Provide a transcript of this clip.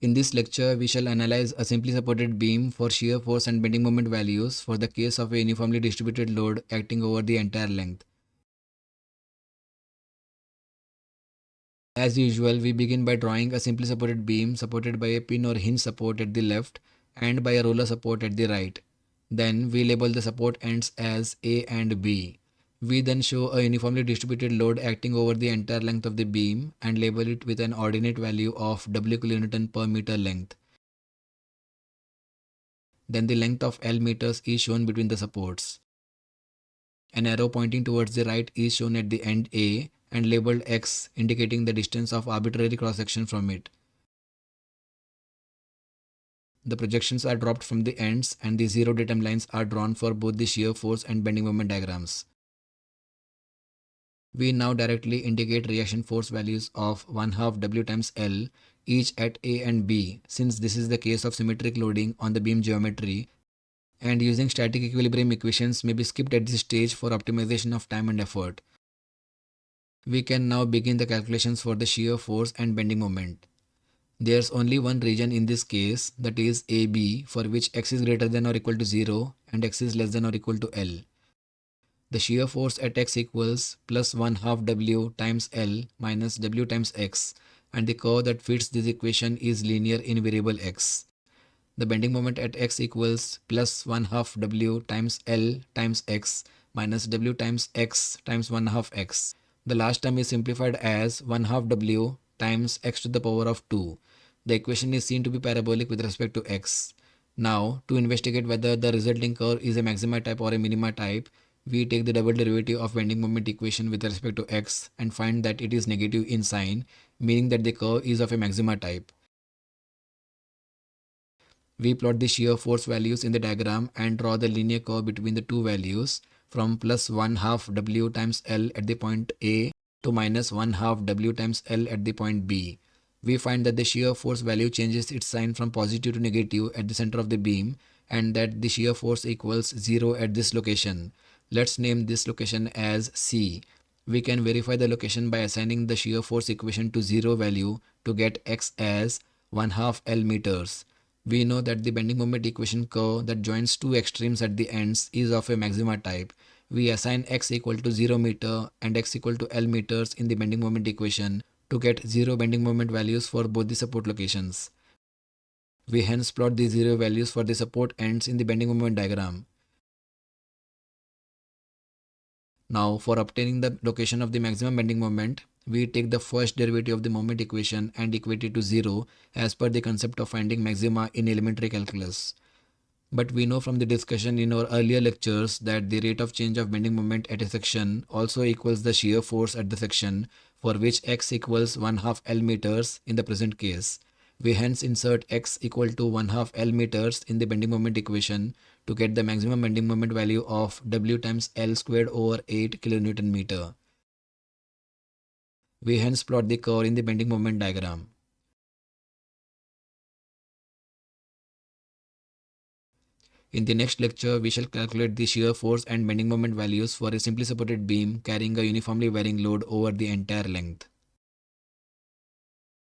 In this lecture, we shall analyze a simply supported beam for shear force and bending moment values for the case of a uniformly distributed load acting over the entire length. As usual, we begin by drawing a simply supported beam supported by a pin or hinge support at the left and by a roller support at the right. Then we label the support ends as A and B. We then show a uniformly distributed load acting over the entire length of the beam and label it with an ordinate value of W kilonewton per meter length. Then the length of L meters is shown between the supports. An arrow pointing towards the right is shown at the end A and labeled X, indicating the distance of arbitrary cross-section from it. The projections are dropped from the ends and the zero datum lines are drawn for both the shear force and bending moment diagrams. We now directly indicate reaction force values of 1/2 W times L each at A and B, since this is the case of symmetric loading on the beam geometry, and using static equilibrium equations may be skipped at this stage for optimization of time and effort. We can now begin the calculations for the shear force and bending moment. There's only one region in this case, that is AB, for which x is greater than or equal to 0 and x is less than or equal to L. The shear force at x equals plus 1/2 W times L minus W times x, and the curve that fits this equation is linear in variable x. The bending moment at x equals plus 1/2 W times L times x minus W times x times 1/2 x. The last term is simplified as 1/2 W times x to the power of 2. The equation is seen to be parabolic with respect to x. Now, to investigate whether the resulting curve is a maxima type or a minima type, we take the double derivative of bending moment equation with respect to x and find that it is negative in sign, meaning that the curve is of a maxima type. We plot the shear force values in the diagram and draw the linear curve between the two values from plus 1/2 W times L at the point A to minus 1/2 W times L at the point B. We find that the shear force value changes its sign from positive to negative at the center of the beam and that the shear force equals 0 at this location. Let's name this location as C. We can verify the location by assigning the shear force equation to 0 value to get x as 1/2 L meters. We know that the bending moment equation curve that joins two extremes at the ends is of a maxima type. We assign x equal to 0 meter and x equal to L meters in the bending moment equation to get 0 bending moment values for both the support locations. We hence plot the 0 values for the support ends in the bending moment diagram. Now, for obtaining the location of the maximum bending moment, we take the first derivative of the moment equation and equate it to 0 as per the concept of finding maxima in elementary calculus. But we know from the discussion in our earlier lectures that the rate of change of bending moment at a section also equals the shear force at the section, for which x equals 1/2 L meters in the present case. We hence insert x equal to 1/2 L meters in the bending moment equation to get the maximum bending moment value of W times L squared over 8 kilonewton meter. We hence plot the curve in the bending moment diagram. In the next lecture, we shall calculate the shear force and bending moment values for a simply supported beam carrying a uniformly varying load over the entire length.